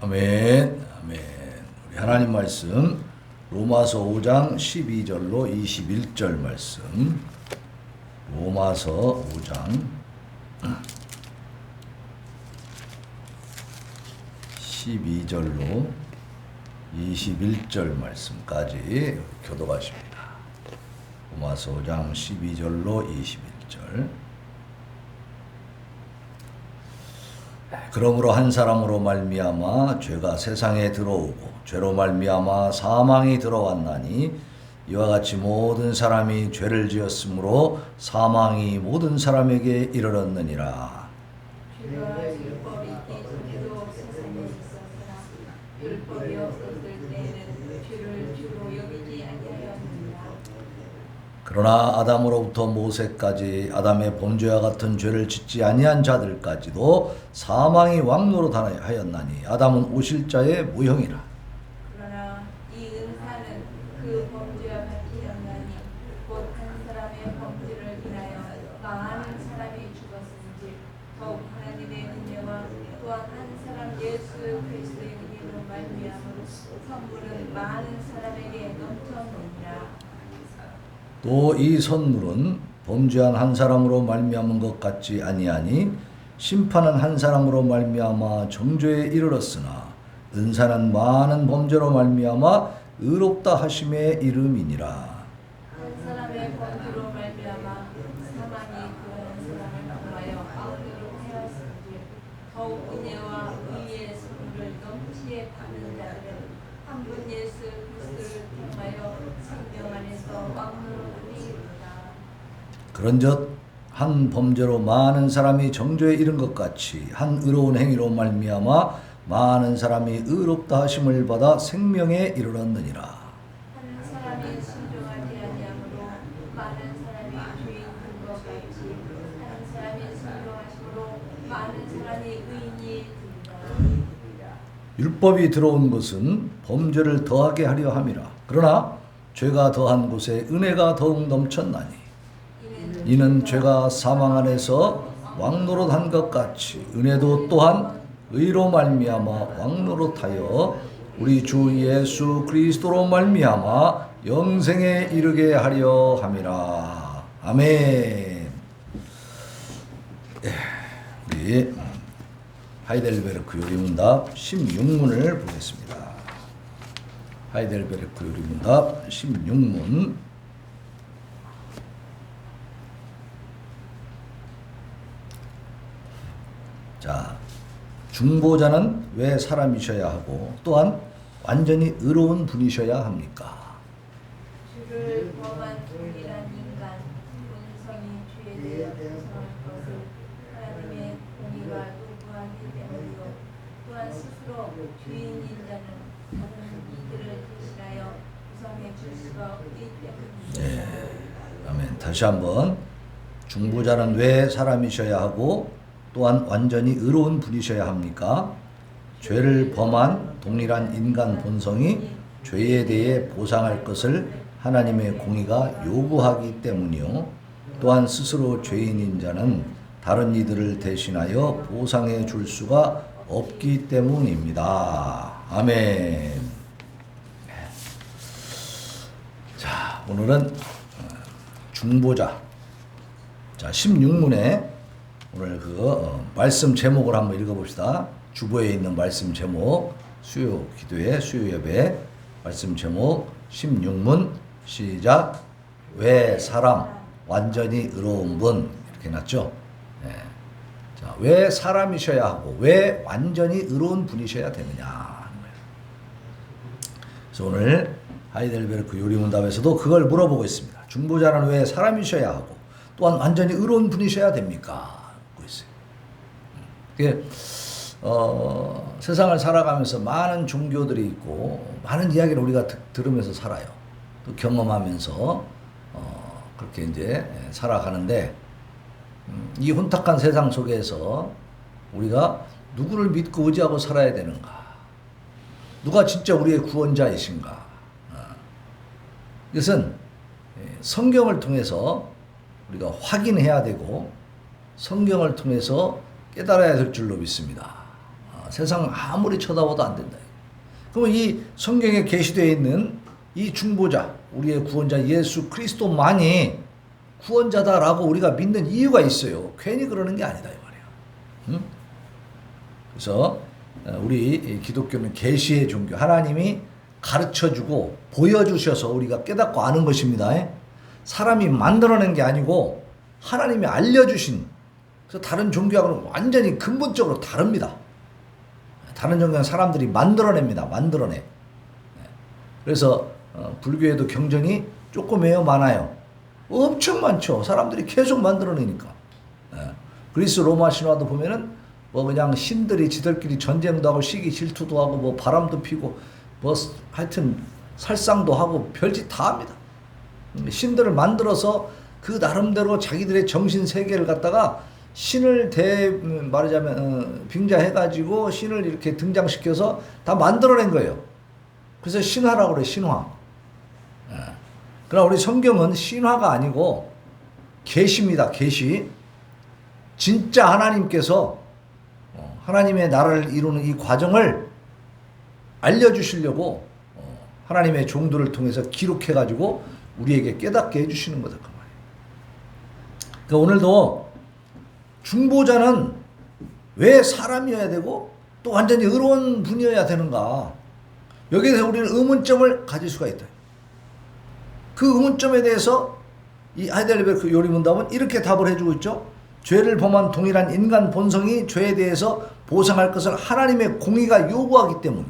아멘. 아멘. 우리 하나님 말씀 로마서 5장 12절로 21절 말씀. 로마서 5장 12절로 21절 말씀까지 교도하십니다. 로마서 5장 12절로 21절. 그러므로 한 사람으로 말미암아 죄가 세상에 들어오고 죄로 말미암아 사망이 들어왔나니 이와 같이 모든 사람이 죄를 지었으므로 사망이 모든 사람에게 이르렀느니라. 죄가 율법이 있기 전에도 세상에 있었으나 율법이 없었을 때에는 죄를 주로 여기지 아니하였느니라. 그러나 아담으로부터 모세까지 아담의 범죄와 같은 죄를 짓지 아니한 자들까지도 사망이 왕노릇하였나니 아담은 오실자의 모형이라. 그러나 이 은사는 그 범죄와 같이였나니 곧 한 사람의 범죄를 인하여 많은 사람이 죽었은지 더욱 하나님의 은혜와 또한 한 사람 예수 그리스도의 은혜로 말미암아 선물은 많은 사람에게 넘쳤느니라. 또 이 선물은 범죄한 한 사람으로 말미암은 것 같지 아니하니 심판은 한 사람으로 말미암아 정죄에 이르렀으나 은사는 많은 범죄로 말미암아 의롭다 하심의 이름이니라. 한 사람의 범죄로 말미암아 사망이 그 사람을 통하여 악으로 하였은지 더욱 은혜와 의의 선물을 넘치게 받는 자들은 한 분 예수 그리스도를 통하여 생명 안에서 왕노릇하리이다. 그런즉 한 범죄로 많은 사람이 정죄에 이른 것 같이 한 의로운 행위로 말미암아 많은 사람이 의롭다 하심을 받아 생명에 이르렀느니라. 한 사람이 순종하지 아니함으로 많은 사람이 죄인 된 것 같이 한 사람이 순종하심으로 많은 사람이 의인이 된다. 율법이 들어온 것은 범죄를 더하게 하려 함이라. 그러나 죄가 더한 곳에 은혜가 더욱 넘쳤나니 이는 죄가 사망 안에서 왕노릇한 것 같이 은혜도 또한 의로 말미암아 왕노릇하여 우리 주 예수 그리스도로 말미암아 영생에 이르게 하려 함이라. 아멘. 우리 하이델베르크 요리문답 16문을 보겠습니다. 하이델베르크 요리문답 16문. 자, 중보자는 왜 사람이셔야 하고 또한 완전히 의로운 분이셔야 합니까? 주를 범한 동일한 인간 본성이 죄에 대해 부정할 것을 하나님의 공의가 요구하기 때문이요 또한 스스로 죄인인 자는 다른 이들을 대신하여 구성해 줄 수가 없기 때문입니다. 네, 아멘. 다시 한번 중보자는 왜 사람이셔야 하고 또한 완전히 의로운 분이셔야 합니까? 죄를 범한 동일한 인간 본성이 죄에 대해 보상할 것을 하나님의 공의가 요구하기 때문이요. 또한 스스로 죄인인 자는 다른 이들을 대신하여 보상해 줄 수가 없기 때문입니다. 아멘. 자, 오늘은 중보자. 자, 16문에 오늘 말씀 제목을 한번 읽어봅시다. 주보에 있는 말씀 제목, 수요 기도회, 수요 예배 말씀 제목 16문 시작. 왜 사람 완전히 의로운 분 이렇게 놨죠. 네. 자, 왜 사람이셔야 하고 왜 완전히 의로운 분이셔야 되느냐. 그래서 오늘 하이델베르크 요리문답에서도 그걸 물어보고 있습니다. 중보자는 왜 사람이셔야 하고 또한 완전히 의로운 분이셔야 됩니까? 세상을 살아가면서 많은 종교들이 있고 많은 이야기를 우리가 들으면서 살아요. 또 경험하면서 그렇게 이제 살아가는데 이 혼탁한 세상 속에서 우리가 누구를 믿고 의지하고 살아야 되는가? 누가 진짜 우리의 구원자이신가? 이것은 성경을 통해서 우리가 확인해야 되고 성경을 통해서 깨달아야 될 줄로 믿습니다. 세상 아무리 쳐다봐도 안 된다. 그러면 이 성경에 계시되어 있는 이 중보자, 우리의 구원자 예수 그리스도만이 구원자다라고 우리가 믿는 이유가 있어요. 괜히 그러는 게 아니다 이 말이야. 응? 그래서 우리 기독교는 계시의 종교, 하나님이 가르쳐주고 보여주셔서 우리가 깨닫고 아는 것입니다. 사람이 만들어낸 게 아니고 하나님이 알려주신. 그래서 다른 종교하고는 완전히 근본적으로 다릅니다. 다른 종교는 사람들이 만들어냅니다. 만들어내. 그래서 불교에도 경전이 조금이에요, 많아요? 엄청 많죠. 사람들이 계속 만들어내니까. 그리스 로마 신화도 보면은 뭐 그냥 신들이 지들끼리 전쟁도 하고 시기 질투도 하고 뭐 바람도 피고 뭐 하여튼 살상도 하고 별짓 다 합니다. 신들을 만들어서 그 나름대로 자기들의 정신 세계를 갖다가 신을 말하자면 빙자해가지고 신을 이렇게 등장시켜서 다 만들어낸 거예요. 그래서 신화라고 그래, 신화. 그러나 우리 성경은 신화가 아니고 계시입니다. 계시. 진짜 하나님께서 하나님의 나라를 이루는 이 과정을 알려주시려고 하나님의 종들을 통해서 기록해가지고 우리에게 깨닫게 해주시는 거다. 그 말이에요. 그러니까 오늘도 중보자는 왜 사람이어야 되고 또 완전히 의로운 분이어야 되는가? 여기에서 우리는 의문점을 가질 수가 있다. 그 의문점에 대해서 이 하이델베르크 요리문답은 이렇게 답을 해주고 있죠. 죄를 범한 동일한 인간 본성이 죄에 대해서 보상할 것을 하나님의 공의가 요구하기 때문.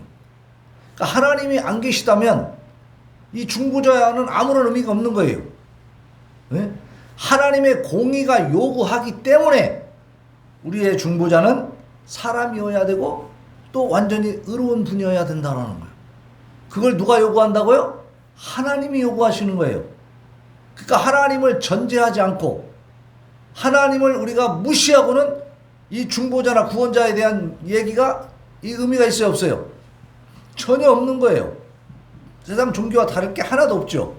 그러니까 하나님이 안 계시다면 이 중보자는 아무런 의미가 없는 거예요. 네? 하나님의 공의가 요구하기 때문에 우리의 중보자는 사람이어야 되고 또 완전히 의로운 분이어야 된다는 거예요. 그걸 누가 요구한다고요? 하나님이 요구하시는 거예요. 그러니까 하나님을 전제하지 않고 하나님을 우리가 무시하고는 이 중보자나 구원자에 대한 얘기가 이 의미가 있어요, 없어요? 전혀 없는 거예요. 세상 종교와 다를 게 하나도 없죠.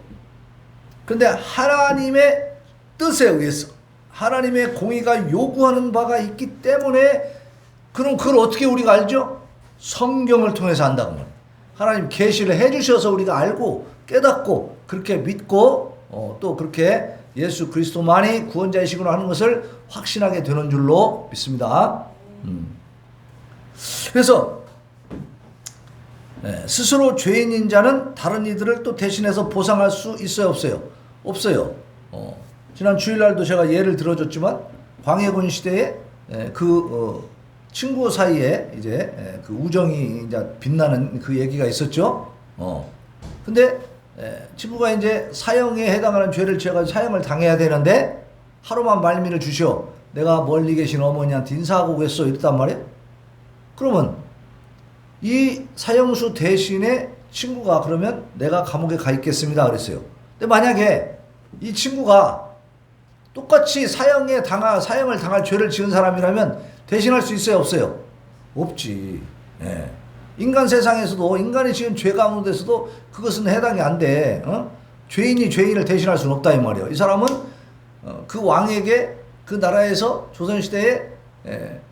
그런데 하나님의 뜻에 의해서 하나님의 공의가 요구하는 바가 있기 때문에 그럼 그걸 어떻게 우리가 알죠? 성경을 통해서 안다고 말이에요. 하나님 계시를 해주셔서 우리가 알고 깨닫고 그렇게 믿고 또 그렇게 예수 그리스도만이 구원자이시구나 하는 것을 확신하게 되는 줄로 믿습니다. 그래서 스스로 죄인인 자는 다른 이들을 또 대신해서 보상할 수 있어요, 없어요? 없어요. 지난 주일날도 제가 예를 들어줬지만 광해군 시대에 친구 사이에 이제 그 우정이 이제 빛나는 그 얘기가 있었죠. 근데 친구가 이제 사형에 해당하는 죄를 지어가지고 사형을 당해야 되는데 하루만 말미를 주시오. 내가 멀리 계신 어머니한테 인사하고 오겠어. 이랬단 말이에요. 그러면 이 사형수 대신에 친구가 그러면 내가 감옥에 가 있겠습니다. 그랬어요. 근데 만약에 이 친구가 똑같이 사형을 당할 죄를 지은 사람이라면 대신할 수 있어요, 없어요? 없지. 예. 인간 세상에서도 인간이 지은 죄 가운데서도 그것은 해당이 안 돼. 죄인이 죄인을 대신할 수는 없다 이 말이에요. 이 사람은 그 왕에게 그 나라에서 조선시대에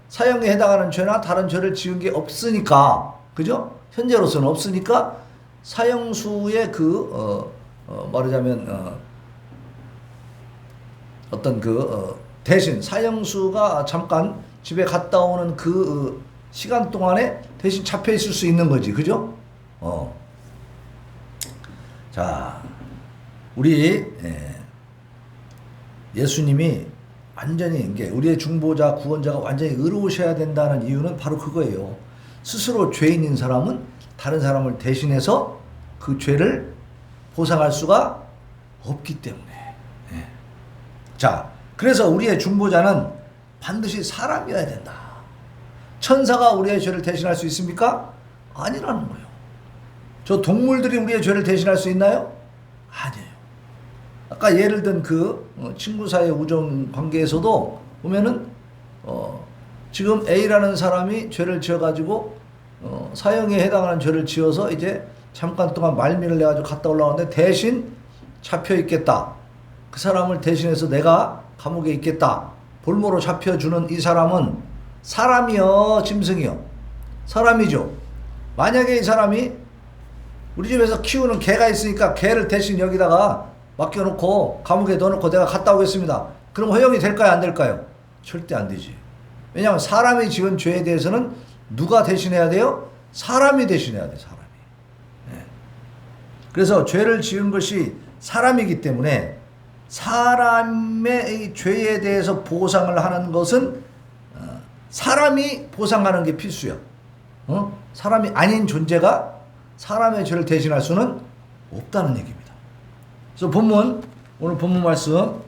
사형에 해당하는 죄나 다른 죄를 지은 게 없으니까, 그죠? 현재로서는 없으니까 사형수의 말하자면 어떤 대신 사형수가 잠깐 집에 갔다 오는 그 시간 동안에 대신 잡혀 있을 수 있는 거지, 그죠? 자, 우리 예수님이 완전히 이게 우리의 중보자, 구원자가 완전히 의로우셔야 된다는 이유는 바로 그거예요. 스스로 죄인인 사람은 다른 사람을 대신해서 그 죄를 보상할 수가 없기 때문에. 자, 그래서 우리의 중보자는 반드시 사람이어야 된다. 천사가 우리의 죄를 대신할 수 있습니까? 아니라는 거예요. 저 동물들이 우리의 죄를 대신할 수 있나요? 아니에요. 아까 예를 든 친구 사이의 우정 관계에서도 보면은 지금 A라는 사람이 죄를 지어가지고 사형에 해당하는 죄를 지어서 이제 잠깐 동안 말미를 내가지고 갔다 올라오는데 대신 잡혀 있겠다. 그 사람을 대신해서 내가 감옥에 있겠다. 볼모로 잡혀주는 이 사람은 사람이요, 짐승이요? 사람이죠. 만약에 이 사람이 우리 집에서 키우는 개가 있으니까 개를 대신 여기다가 맡겨놓고 감옥에 넣어놓고 내가 갔다 오겠습니다. 그럼 허용이 될까요? 안 될까요? 절대 안 되지. 왜냐하면 사람이 지은 죄에 대해서는 누가 대신해야 돼요? 사람이 대신해야 돼. 사람이. 그래서 죄를 지은 것이 사람이기 때문에 사람의 죄에 대해서 보상을 하는 것은 사람이 보상하는 게 필수야. 사람이 아닌 존재가 사람의 죄를 대신할 수는 없다는 얘기입니다. 그래서 오늘 본문 말씀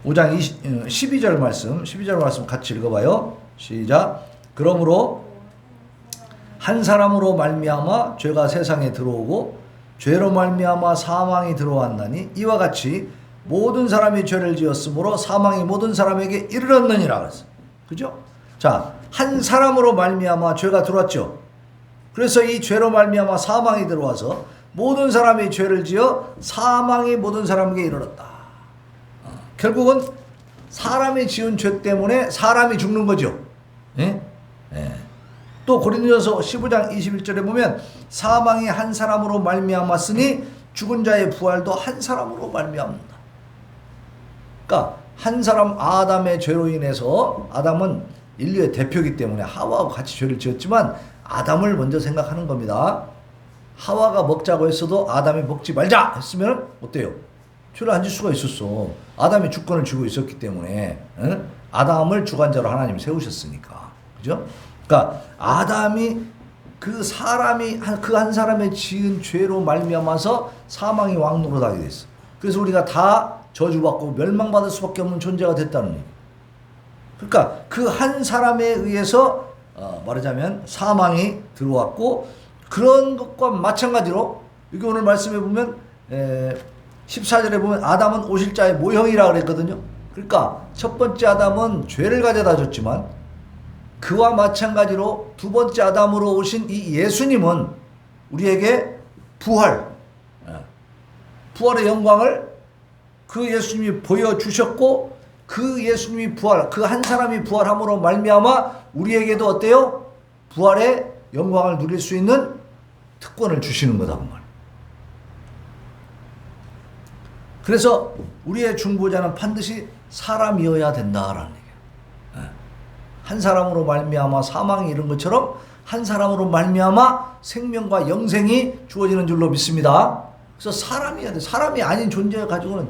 5장 12절 말씀 같이 읽어봐요. 시작. 그러므로 한 사람으로 말미암아 죄가 세상에 들어오고 죄로 말미암아 사망이 들어왔나니 이와 같이 모든 사람이 죄를 지었으므로 사망이 모든 사람에게 이르렀느니라 그랬어요. 그죠? 자, 한 사람으로 말미암아 죄가 들어왔죠. 그래서 이 죄로 말미암아 사망이 들어와서 모든 사람이 죄를 지어 사망이 모든 사람에게 이르렀다. 결국은 사람이 지은 죄 때문에 사람이 죽는 거죠. 예? 예. 또 고린도전서 15장 21절에 보면 사망이 한 사람으로 말미암았으니 죽은 자의 부활도 한 사람으로 말미암는다. 그러니까 한 사람 아담의 죄로 인해서 아담은 인류의 대표이기 때문에 하와하고 같이 죄를 지었지만 아담을 먼저 생각하는 겁니다. 하와가 먹자고 했어도 아담이 먹지 말자 했으면 어때요? 죄를 안 질 수가 있었어. 아담이 주권을 쥐고 있었기 때문에 아담을 주관자로 하나님이 세우셨으니까. 그죠? 그러니까 아담이 그 사람이 그 한 사람의 지은 죄로 말미암아서 사망이 왕노릇하게 됐어. 그래서 우리가 다 저주받고 멸망받을 수밖에 없는 존재가 됐다는 얘기. 그러니까 그 한 사람에 의해서 말하자면 사망이 들어왔고 그런 것과 마찬가지로 여기 오늘 말씀해 보면 14절에 보면 아담은 오실자의 모형이라 그랬거든요. 그러니까 첫 번째 아담은 죄를 가져다 줬지만 그와 마찬가지로 두 번째 아담으로 오신 이 예수님은 우리에게 부활의 영광을 그 예수님이 보여주셨고 그 예수님이 그 한 사람이 부활함으로 말미암아 우리에게도 어때요? 부활의 영광을 누릴 수 있는 특권을 주시는 거다 그 말. 그래서 우리의 중보자는 반드시 사람이어야 된다라는 얘기예요. 한 사람으로 말미암아 사망이 이른 것처럼 한 사람으로 말미암아 생명과 영생이 주어지는 줄로 믿습니다. 그래서 사람이어야 돼. 사람이 아닌 존재 가지고는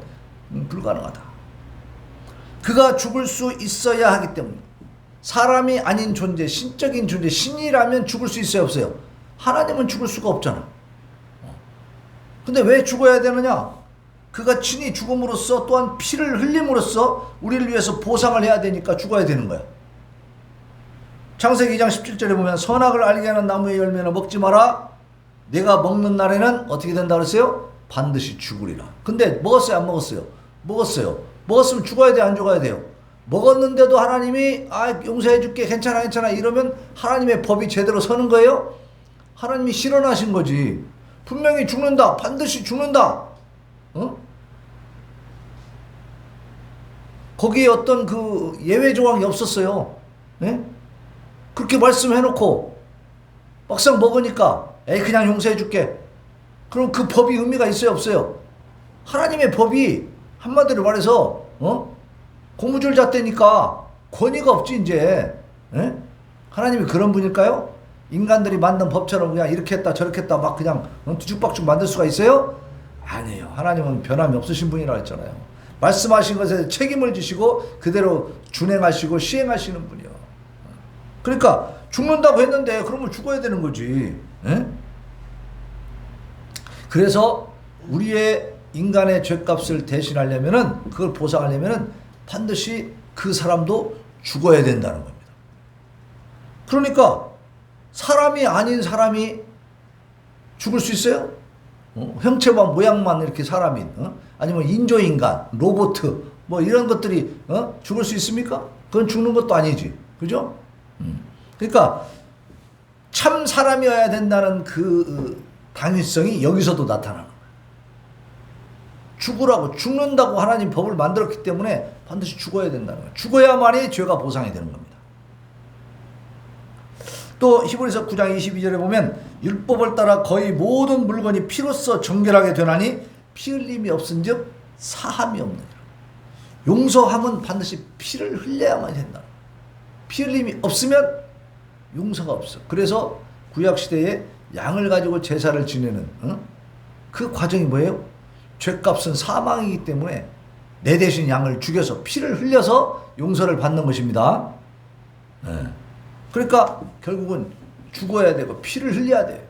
불가능하다. 그가 죽을 수 있어야 하기 때문에 사람이 아닌 존재, 신적인 존재, 신이라면 죽을 수 있어요, 없어요? 하나님은 죽을 수가 없잖아. 근데 왜 죽어야 되느냐? 그가 친히 죽음으로써 또한 피를 흘림으로써 우리를 위해서 보상을 해야 되니까 죽어야 되는 거야. 창세기 2장 17절에 보면 선악을 알게 하는 나무의 열매는 먹지 마라. 내가 먹는 날에는 어떻게 된다 그랬어요? 반드시 죽으리라. 근데 먹었어요, 안 먹었어요? 먹었어요. 먹었으면 죽어야 돼, 안 죽어야 돼요? 먹었는데도 하나님이 용서해 줄게, 괜찮아 이러면 하나님의 법이 제대로 서는 거예요? 하나님이 실현하신 거지. 분명히 죽는다, 반드시 죽는다. 거기에 어떤 그 예외 조항이 없었어요. 예? 그렇게 말씀해놓고 막상 먹으니까 그냥 용서해 줄게. 그럼 그 법이 의미가 있어요, 없어요? 하나님의 법이 한마디로 말해서 고무줄 잣대니까 권위가 없지 이제. 예? 하나님이 그런 분일까요? 인간들이 만든 법처럼 그냥 이렇게 했다 저렇게 했다 막 그냥 뒤죽박죽 만들 수가 있어요? 아니에요. 하나님은 변함이 없으신 분이라 했잖아요. 말씀하신 것에 책임을 지시고 그대로 준행하시고 시행하시는 분이요. 그러니까 죽는다고 했는데 그러면 죽어야 되는 거지. 에? 그래서 우리의 인간의 죄값을 대신하려면은 그걸 보상하려면은 반드시 그 사람도 죽어야 된다는 겁니다. 그러니까 사람이 아닌 사람이 죽을 수 있어요? 형체와 모양만 이렇게 사람인 아니면 인조인간, 로봇 뭐 이런 것들이 죽을 수 있습니까? 그건 죽는 것도 아니지. 그죠? 그러니까 참 사람이어야 된다는 그 당위성이 여기서도 나타나는 거예요. 죽으라고 죽는다고 하나님 법을 만들었기 때문에 반드시 죽어야 된다는 거예요. 죽어야만이 죄가 보상이 되는 겁니다. 또 히브리서 9장 22절에 보면 율법을 따라 거의 모든 물건이 피로써 정결하게 되나니 피 흘림이 없은즉 사함이 없느니라. 용서함은 반드시 피를 흘려야만 된다. 피 흘림이 없으면 용서가 없어. 그래서 구약시대에 양을 가지고 제사를 지내는 그 과정이 뭐예요? 죄값은 사망이기 때문에 내 대신 양을 죽여서 피를 흘려서 용서를 받는 것입니다. 그러니까 결국은 죽어야 되고 피를 흘려야 돼.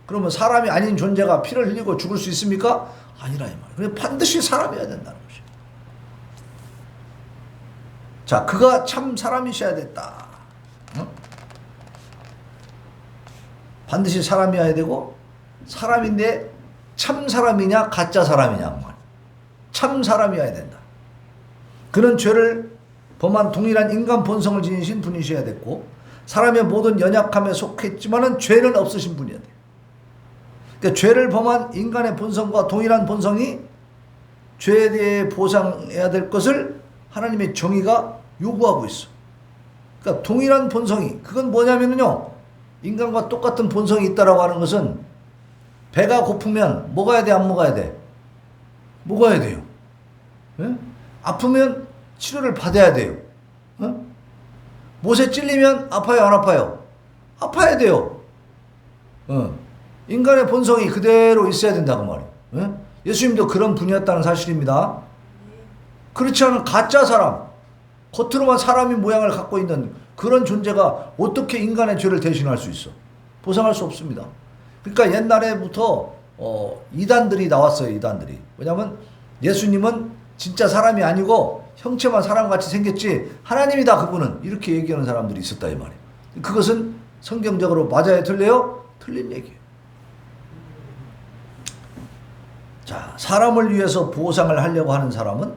그러면 사람이 아닌 존재가 피를 흘리고 죽을 수 있습니까? 아니라 이 말이에요. 그래서 반드시 사람이어야 된다는 것이에요. 자, 그가 참 사람이셔야 됐다. 반드시 사람이어야 되고, 사람인데 참 사람이냐 가짜 사람이냐 참 사람이어야 된다. 그는 죄를 범한 동일한 인간 본성을 지니신 분이셔야 됐고, 사람의 모든 연약함에 속했지만은 죄는 없으신 분이어야 돼요. 그러니까 죄를 범한 인간의 본성과 동일한 본성이 죄에 대해 보상해야 될 것을 하나님의 정의가 요구하고 있어. 그러니까 동일한 본성이, 그건 뭐냐면요, 인간과 똑같은 본성이 있다라고 하는 것은 배가 고프면 먹어야 돼, 안 먹어야 돼? 먹어야 돼요. 예? 아프면 치료를 받아야 돼요. 못에 찔리면 아파요, 안 아파요? 아파야 돼요. 인간의 본성이 그대로 있어야 된다고 말이에요. 예수님도 그런 분이었다는 사실입니다. 그렇지 않은 가짜 사람, 겉으로만 사람의 모양을 갖고 있는 그런 존재가 어떻게 인간의 죄를 대신할 수 있어? 보상할 수 없습니다. 그러니까 옛날에부터 이단들이 나왔어요. 이단들이. 왜냐하면 예수님은 진짜 사람이 아니고 형체만 사람같이 생겼지 하나님이다 그분은, 이렇게 얘기하는 사람들이 있었다 이 말이에요. 그것은 성경적으로 맞아요, 틀려요? 틀린 얘기예요. 자, 사람을 위해서 보상을 하려고 하는 사람은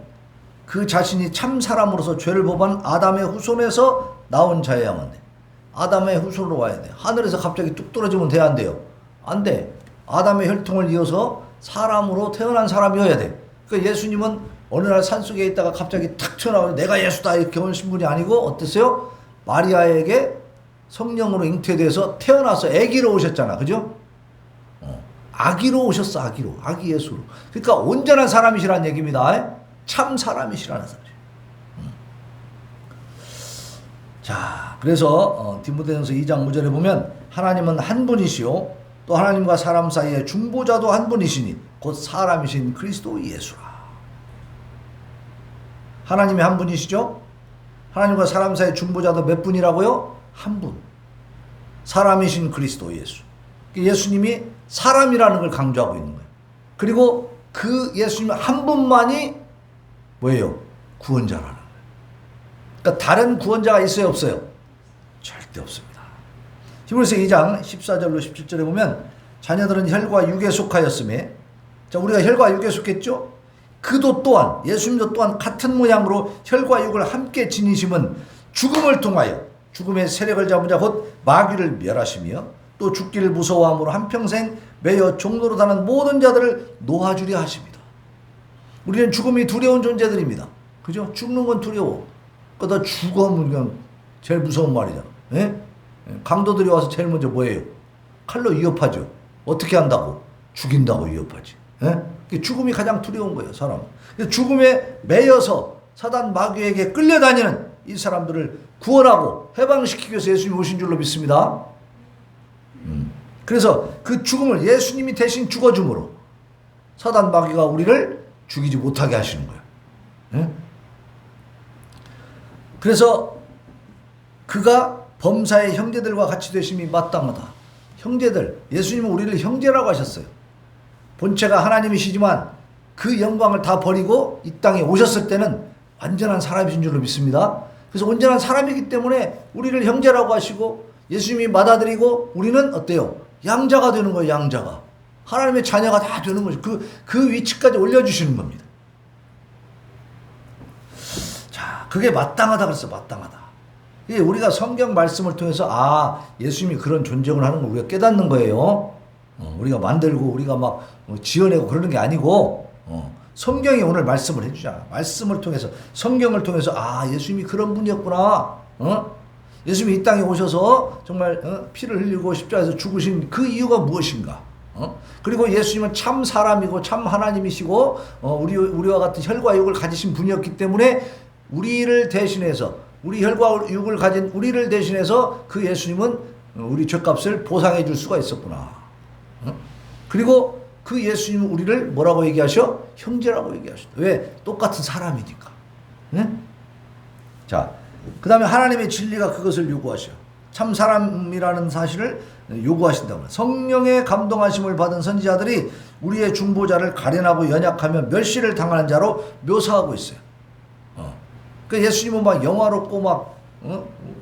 그 자신이 참 사람으로서 죄를 범한 아담의 후손에서 나온 자여야만 돼. 아담의 후손으로 와야 돼. 하늘에서 갑자기 뚝 떨어지면 돼, 안 돼요? 안 돼. 아담의 혈통을 이어서 사람으로 태어난 사람이어야 돼. 그러니까 예수님은 어느 날 산속에 있다가 갑자기 탁 튀어나와서 내가 예수다 이렇게 오신 분이 아니고 어땠어요? 마리아에게 성령으로 잉태돼서 태어나서 아기로 오셨잖아. 그죠? 아기로 오셨어. 아기로. 아기 예수로. 그러니까 온전한 사람이시라는 얘기입니다. 참 사람이시라는 사실. 자, 그래서 디모데전서 2장 5절에 보면 하나님은 한 분이시요 또 하나님과 사람 사이의 중보자도 한 분이시니 곧 사람이신 그리스도 예수라. 하나님이 한 분이시죠? 하나님과 사람 사이의 중보자도 몇 분이라고요? 한 분. 사람이신 그리스도 예수. 예수님이 사람이라는 걸 강조하고 있는 거예요. 그리고 그 예수님 한 분만이 뭐예요? 구원자라는 거예요. 그러니까 다른 구원자가 있어요, 없어요? 절대 없습니다. 히브리서 2장 14절로 17절에 보면 자녀들은 혈과 육에 속하였음에, 자, 우리가 혈과 육에 속했죠? 그도 또한, 예수님도 또한 같은 모양으로 혈과 육을 함께 지니심은 죽음을 통하여 죽음의 세력을 잡은 자 곧 마귀를 멸하시며 또 죽기를 무서워함으로 한평생 매여 종로로 다는 모든 자들을 놓아주려 하십니다. 우리는 죽음이 두려운 존재들입니다. 그죠? 죽는 건 두려워. 그러다 죽으면 그냥 제일 무서운 말이잖아. 예? 강도들이 와서 제일 먼저 뭐예요? 칼로 위협하죠. 어떻게 한다고? 죽인다고 위협하지. 예? 죽음이 가장 두려운 거예요, 사람. 죽음에 매여서 사단 마귀에게 끌려다니는 이 사람들을 구원하고 해방시키기 위해서 예수님이 오신 줄로 믿습니다. 그래서 그 죽음을 예수님이 대신 죽어줌으로 사단 마귀가 우리를 죽이지 못하게 하시는 거예요. 예? 그래서 그가 범사의 형제들과 같이 되심이 마땅하다. 형제들, 예수님은 우리를 형제라고 하셨어요. 본체가 하나님이시지만 그 영광을 다 버리고 이 땅에 오셨을 때는 완전한 사람이신 줄로 믿습니다. 그래서 온전한 사람이기 때문에 우리를 형제라고 하시고 예수님이 받아들이고 우리는 어때요? 양자가 되는 거예요, 양자가. 하나님의 자녀가 다 되는 거죠. 그 위치까지 올려주시는 겁니다. 자, 그게 마땅하다 그랬어, 마땅하다. 이게 우리가 성경 말씀을 통해서 예수님이 그런 존재를 하는 걸 우리가 깨닫는 거예요. 우리가 만들고 우리가 막 지어내고 그러는 게 아니고 성경이 오늘 말씀을 해주잖아. 말씀을 통해서, 성경을 통해서 예수님이 그런 분이었구나. 예수님이 이 땅에 오셔서 정말 피를 흘리고 십자가에서 죽으신 그 이유가 무엇인가? 그리고 예수님은 참 사람이고 참 하나님이시고 우리와 같은 혈과 육을 가지신 분이었기 때문에 우리를 대신해서 우리 혈과 육을 가진 우리를 대신해서 그 예수님은 우리 죄값을 보상해 줄 수가 있었구나. 그리고 그 예수님은 우리를 뭐라고 얘기하셔? 형제라고 얘기하셔. 왜? 똑같은 사람이니까. 자, 그 다음에 하나님의 진리가 그것을 요구하셔. 참 사람이라는 사실을 요구하신다고. 성령의 감동하심을 받은 선지자들이 우리의 중보자를 가련하고 연약하며 멸시를 당하는 자로 묘사하고 있어요. 그 예수님은 막 영화롭고 막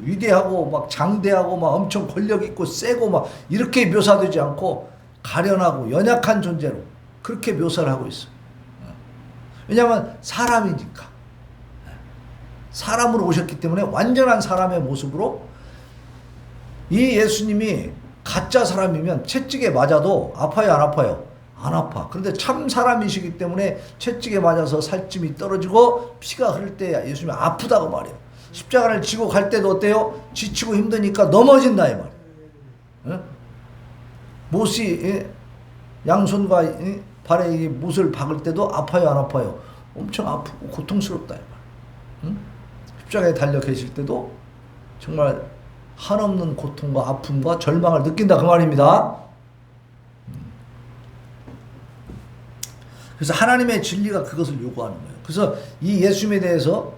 위대하고 막 장대하고 막 엄청 권력 있고 세고 막 이렇게 묘사되지 않고 가련하고 연약한 존재로 그렇게 묘사를 하고 있어요. 왜냐하면 사람이니까. 사람으로 오셨기 때문에 완전한 사람의 모습으로 이 예수님이 가짜 사람이면 채찍에 맞아도 아파요, 안 아파요? 안 아파. 그런데 참 사람이시기 때문에 채찍에 맞아서 살찜이 떨어지고 피가 흐를 때 예수님이 아프다고 말해요. 십자가를 지고 갈 때도 어때요? 지치고 힘드니까 넘어진다 이 말이에요. 못이 양손과 발에 못을 박을 때도 아파요, 안 아파요? 엄청 아프고 고통스럽다 이 말이에요. 십자가에 달려 계실 때도 정말 한없는 고통과 아픔과 절망을 느낀다 그 말입니다. 그래서 하나님의 진리가 그것을 요구하는 거예요. 그래서 이 예수님에 대해서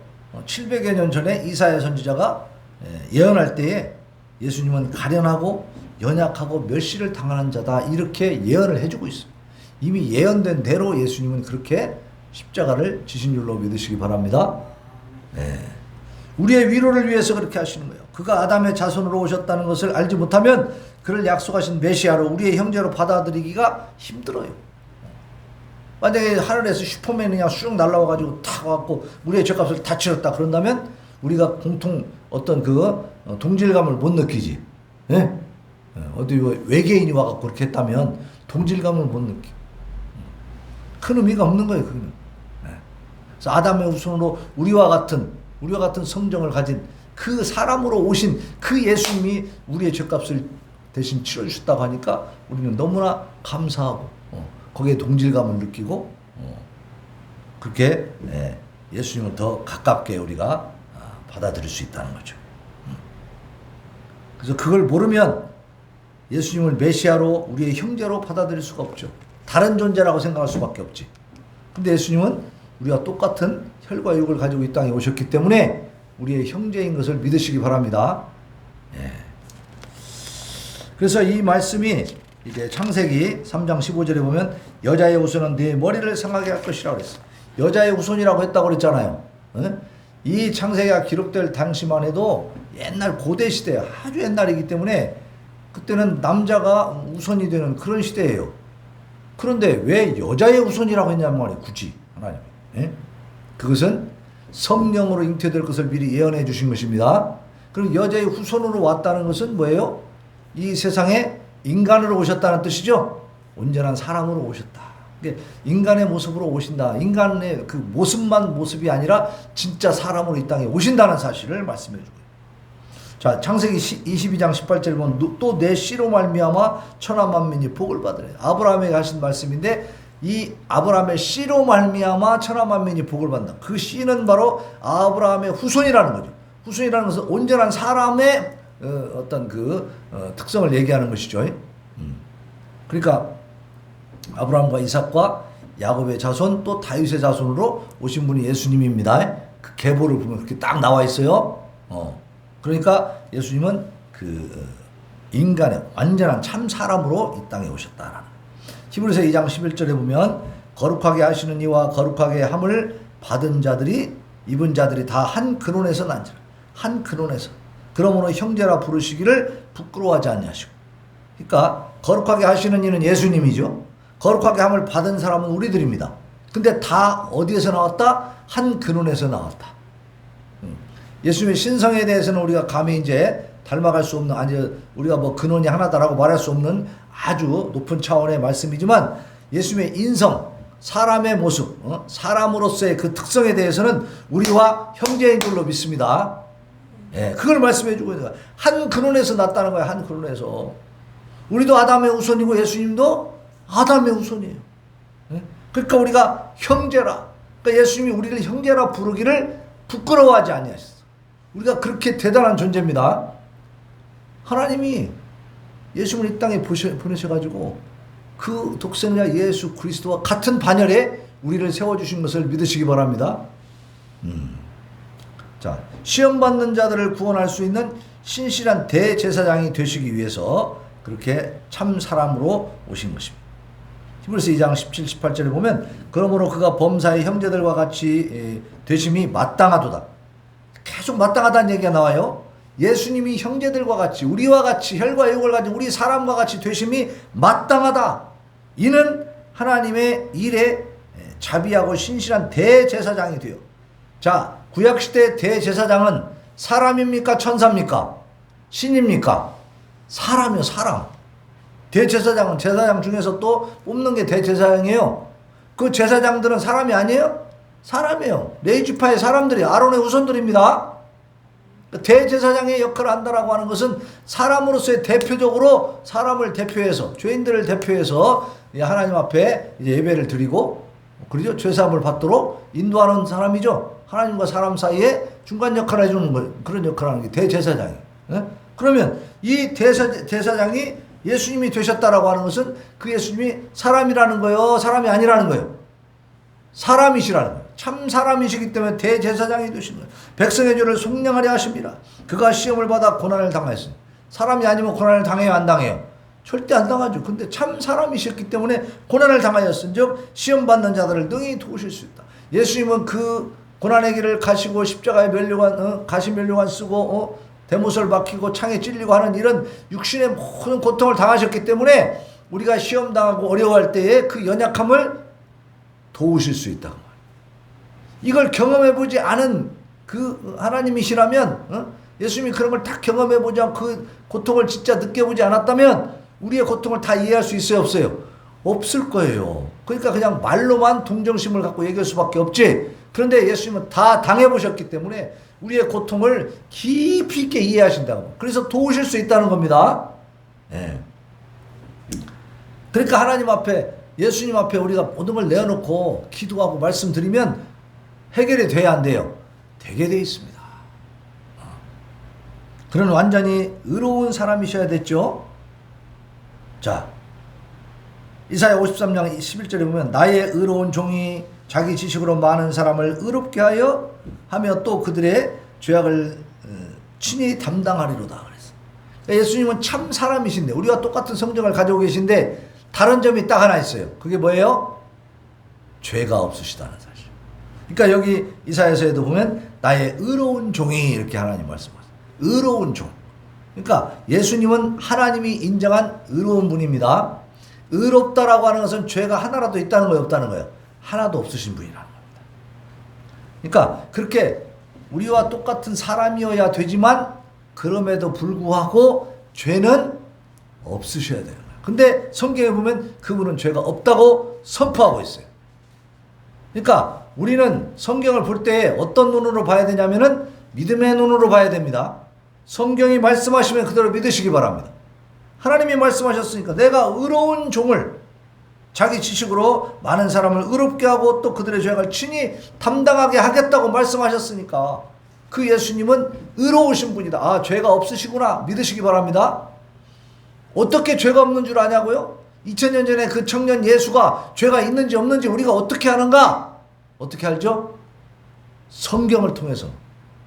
700여 년 전에 이사야 선지자가 예언할 때에 예수님은 가련하고 연약하고 멸시를 당하는 자다 이렇게 예언을 해주고 있어요. 이미 예언된 대로 예수님은 그렇게 십자가를 지신 줄로 믿으시기 바랍니다. 우리의 위로를 위해서 그렇게 하시는 거예요. 그가 아담의 자손으로 오셨다는 것을 알지 못하면 그를 약속하신 메시아로 우리의 형제로 받아들이기가 힘들어요. 만약에 하늘에서 슈퍼맨이 그냥 쑥 날라와가지고 탁 와갖고 우리의 죄값을 다 치렀다 그런다면 우리가 공통 어떤 그 동질감을 못 느끼지. 예? 어디 외계인이 와갖고 그렇게 했다면 동질감을 못 느끼. 큰 의미가 없는 거예요. 그거는. 그래서 아담의 후손으로 우리와 같은 성정을 가진 그 사람으로 오신 그 예수님이 우리의 죄값을 대신 치러주셨다고 하니까 우리는 너무나 감사하고 거기에 동질감을 느끼고 그렇게 예수님을 더 가깝게 우리가 받아들일 수 있다는 거죠. 그래서 그걸 모르면 예수님을 메시아로 우리의 형제로 받아들일 수가 없죠. 다른 존재라고 생각할 수밖에 없지. 근데 예수님은 우리와 똑같은 혈과 육을 가지고 이 땅에 오셨기 때문에 우리의 형제인 것을 믿으시기 바랍니다. 그래서 이 말씀이 이제 창세기 3장 15절에 보면 여자의 후손은 네 머리를 상하게 할 것이라고 그랬어요. 여자의 후손이라고 했다고 그랬잖아요. 이 창세기가 기록될 당시만 해도 옛날 고대 시대 아주 옛날이기 때문에 그때는 남자가 우선이 되는 그런 시대예요. 그런데 왜 여자의 후손이라고 했냔 말이에요. 굳이 하나님. 그것은 성령으로 잉태될 것을 미리 예언해 주신 것입니다. 그럼 여자의 후손으로 왔다는 것은 뭐예요? 이 세상에 인간으로 오셨다는 뜻이죠. 온전한 사람으로 오셨다. 인간의 모습으로 오신다. 인간의 그 모습만 모습이 아니라 진짜 사람으로 이 땅에 오신다는 사실을 말씀해 주고요. 자, 창세기 22장 18절에 보면 또 내 씨로 말미암아 천하 만민이 복을 받으래. 아브라함에게 하신 말씀인데 이 아브라함의 씨로 말미암아 천하 만민이 복을 받는다. 그 씨는 바로 아브라함의 후손이라는 거죠. 후손이라는 것은 온전한 사람의 어떤 그 특성을 얘기하는 것이죠. 그러니까 아브라함과 이삭과 야곱의 자손 또 다윗의 자손으로 오신 분이 예수님입니다. 그 계보를 보면 그렇게 딱 나와 있어요. 그러니까 예수님은 그 인간의 완전한 참 사람으로 이 땅에 오셨다라는. 히브리서 2장 11절에 보면 거룩하게 하시는 이와 거룩하게 함을 받은 자들이 입은 자들이 다 한 근원에서 난지라. 한 근원에서. 그러므로 형제라 부르시기를 부끄러워하지 아니하시고. 그러니까 거룩하게 하시는 이는 예수님이죠. 거룩하게 함을 받은 사람은 우리들입니다. 근데 다 어디에서 나왔다? 한 근원에서 나왔다. 예수님의 신성에 대해서는 우리가 감히 이제 닮아갈 수 없는, 아니 우리가 뭐 근원이 하나다라고 말할 수 없는 아주 높은 차원의 말씀이지만 예수님의 인성, 사람의 모습, 사람으로서의 그 특성에 대해서는 우리와 형제인 줄로 믿습니다. 예, 그걸 말씀해 주고 있는 거야. 한 근원에서 났다는 거야. 한 근원에서. 우리도 아담의 후손이고 예수님도 아담의 후손이에요. 예? 그러니까 우리가 형제라. 그러니까 예수님이 우리를 형제라 부르기를 부끄러워하지 아니하셨어. 우리가 그렇게 대단한 존재입니다. 하나님이 예수님을 이 땅에 보내셔가지고 그 독생자 예수 그리스도와 같은 반열에 우리를 세워주신 것을 믿으시기 바랍니다. 자, 시험받는 자들을 구원할 수 있는 신실한 대제사장이 되시기 위해서 그렇게 참 사람으로 오신 것입니다. 히브리서 2장 17, 18절에 보면 그러므로 그가 범사의 형제들과 같이 되심이 마땅하도다. 계속 마땅하다는 얘기가 나와요. 예수님이 형제들과 같이 우리와 같이 혈과 육을 가진 우리 사람과 같이 되심이 마땅하다. 이는 하나님의 일에 자비하고 신실한 대제사장이 되어. 자, 구약시대 대제사장은 사람입니까? 천사입니까? 신입니까? 사람이요, 사람. 대제사장은 제사장 중에서 또 뽑는 게 대제사장이에요. 그 제사장들은 사람이 아니에요? 사람이에요. 레위지파의 사람들이 아론의 후손들입니다. 대제사장의 역할을 한다라고 하는 것은 사람으로서의 대표적으로 사람을 대표해서 죄인들을 대표해서 하나님 앞에 이제 예배를 드리고 그러죠. 죄사함을 받도록 인도하는 사람이죠. 하나님과 사람 사이에 중간 역할을 해주는 거, 그런 역할을 하는 게 대제사장이에요. 예? 그러면 이 제사장이 예수님이 되셨다라고 하는 것은 그 예수님이 사람이라는 거예요? 사람이 아니라는 거예요? 사람이시라는 거예요. 참 사람이시기 때문에 대제사장이 되신 거예요. 백성의 죄를 속량하려 하십니다. 그가 시험을 받아 고난을 당하였어요. 사람이 아니면 고난을 당해요, 안 당해요? 절대 안 당하죠. 근데 참 사람이셨기 때문에 고난을 당하였은즉 시험 받는 자들을 능히 도우실 수 있다. 예수님은 그 고난의 길을 가시고 십자가에 면류관, 가시 면류관 쓰고 대못을 박히고 창에 찔리고 하는 이런 육신의 모든 고통을 당하셨기 때문에 우리가 시험 당하고 어려워할 때에 그 연약함을 도우실 수 있다고 말이에요. 이걸 경험해보지 않은 그 하나님이시라면 예수님이 그런 걸 다 경험해보지 않고 그 고통을 진짜 느껴보지 않았다면 우리의 고통을 다 이해할 수 있어요, 없어요? 없을 거예요. 그러니까 그냥 말로만 동정심을 갖고 얘기할 수밖에 없지. 그런데 예수님은 다 당해보셨기 때문에 우리의 고통을 깊이 있게 이해하신다고. 그래서 도우실 수 있다는 겁니다. 네. 그러니까 하나님 앞에 예수님 앞에 우리가 모든 걸 내어놓고 기도하고 말씀드리면 해결이 돼야 안 돼요? 되게 돼 있습니다. 그런 완전히 의로운 사람이셔야 됐죠. 자, 이사야 53장 11절에 보면 나의 의로운 종이 자기 지식으로 많은 사람을 의롭게 하여 하며 또 그들의 죄악을 친히 담당하리로다 그랬어. 그러니까 예수님은 참 사람이신데 우리와 똑같은 성정을 가지고 계신데 다른 점이 딱 하나 있어요. 그게 뭐예요? 죄가 없으시다는 사실. 그러니까 여기 이사야서에도 보면 나의 의로운 종이 이렇게 하나님 말씀하세요. 의로운 종. 그러니까 예수님은 하나님이 인정한 의로운 분입니다. 의롭다라고 하는 것은 죄가 하나라도 있다는 거예요, 없다는 거예요? 하나도 없으신 분이라는 겁니다. 그러니까 그렇게 우리와 똑같은 사람이어야 되지만 그럼에도 불구하고 죄는 없으셔야 돼요. 근데 성경에 보면 그분은 죄가 없다고 선포하고 있어요. 그러니까 우리는 성경을 볼 때 어떤 눈으로 봐야 되냐면은 믿음의 눈으로 봐야 됩니다. 성경이 말씀하시면 그대로 믿으시기 바랍니다. 하나님이 말씀하셨으니까 내가 의로운 종을 자기 지식으로 많은 사람을 의롭게 하고 또 그들의 죄악을 친히 담당하게 하겠다고 말씀하셨으니까 그 예수님은 의로우신 분이다. 아, 죄가 없으시구나 믿으시기 바랍니다. 어떻게 죄가 없는 줄 아냐고요? 2000년 전에 그 청년 예수가 죄가 있는지 없는지 우리가 어떻게 아는가? 어떻게 알죠? 성경을 통해서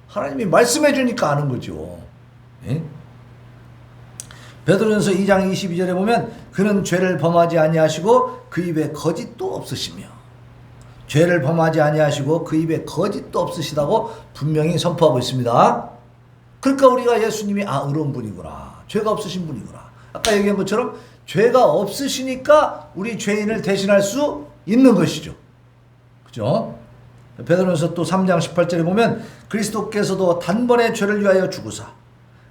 하나님이 말씀해 주니까 아는 거죠. 예? 베드로전서 2장 22절에 보면 그는 죄를 범하지 아니하시고 그 입에 거짓도 없으시며 죄를 범하지 아니하시고 그 입에 거짓도 없으시다고 분명히 선포하고 있습니다. 그러니까 우리가 예수님이 의로운 분이구나. 죄가 없으신 분이구나. 아까 얘기한 것처럼 죄가 없으시니까 우리 죄인을 대신할 수 있는 것이죠. 그죠? 베드로전서 또 3장 18절에 보면 그리스도께서도 단번에 죄를 위하여 죽으사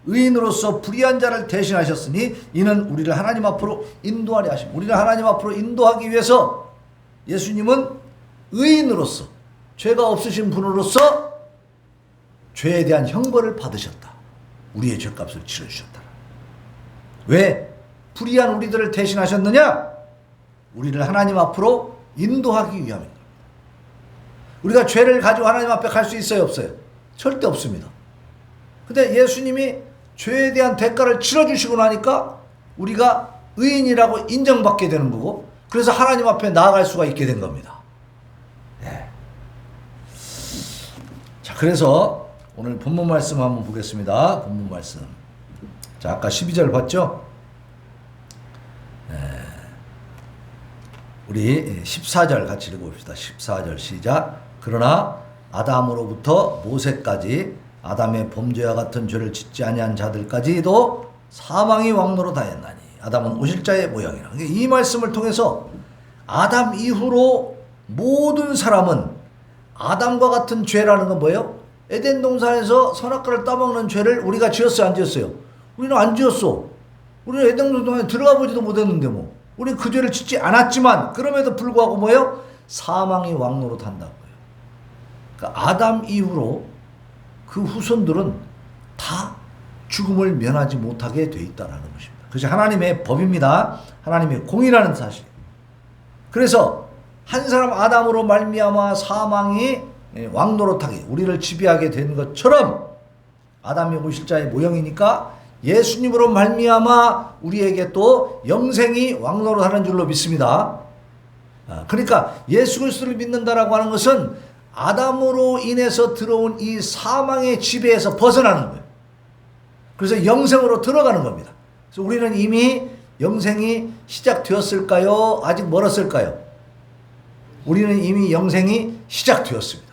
의인으로서 불의한 자를 대신하셨으니 이는 우리를 하나님 앞으로 인도하려 하십니다. 우리를 하나님 앞으로 인도하기 위해서 예수님은 의인으로서 죄가 없으신 분으로서 죄에 대한 형벌을 받으셨다. 우리의 죄값을 치러주셨다. 왜 불의한 우리들을 대신하셨느냐? 우리를 하나님 앞으로 인도하기 위함입니다. 우리가 죄를 가지고 하나님 앞에 갈 수 있어요, 없어요? 절대 없습니다. 근데 예수님이 죄에 대한 대가를 치러주시고 나니까 우리가 의인이라고 인정받게 되는 거고, 그래서 하나님 앞에 나아갈 수가 있게 된 겁니다. 네. 자, 그래서 오늘 본문 말씀 한번 보겠습니다. 본문 말씀. 자, 아까 12절 봤죠? 네. 우리 14절 같이 읽어봅시다. 14절 시작. 그러나 아담으로부터 모세까지 아담의 범죄와 같은 죄를 짓지 아니한 자들까지도 사망이 왕노로 다했나니 아담은 오실자의 모양이라. 이 말씀을 통해서 아담 이후로 모든 사람은 아담과 같은 죄라는 건 뭐예요? 에덴 동산에서 선악과를 따먹는 죄를 우리가 지었어요, 안 지었어요? 우리는 안 지었어. 우리는 에덴 동산에 들어가 보지도 못했는데 뭐. 우리는 그 죄를 짓지 않았지만 그럼에도 불구하고 뭐예요? 사망이 왕노로 탄다고요. 그러니까 아담 이후로 그 후손들은 다 죽음을 면하지 못하게 돼 있다는 것입니다. 그것이 하나님의 법입니다. 하나님의 공의라는 사실. 그래서 한 사람 아담으로 말미암아 사망이 왕노릇하게 우리를 지배하게 된 것처럼 아담이 오실 자의 모형이니까 예수님으로 말미암아 우리에게 또 영생이 왕노릇하는 줄로 믿습니다. 그러니까 예수 그리스도를 믿는다라고 하는 것은 아담으로 인해서 들어온 이 사망의 지배에서 벗어나는 거예요. 그래서 영생으로 들어가는 겁니다. 그래서 우리는 이미 영생이 시작되었을까요? 아직 멀었을까요? 우리는 이미 영생이 시작되었습니다.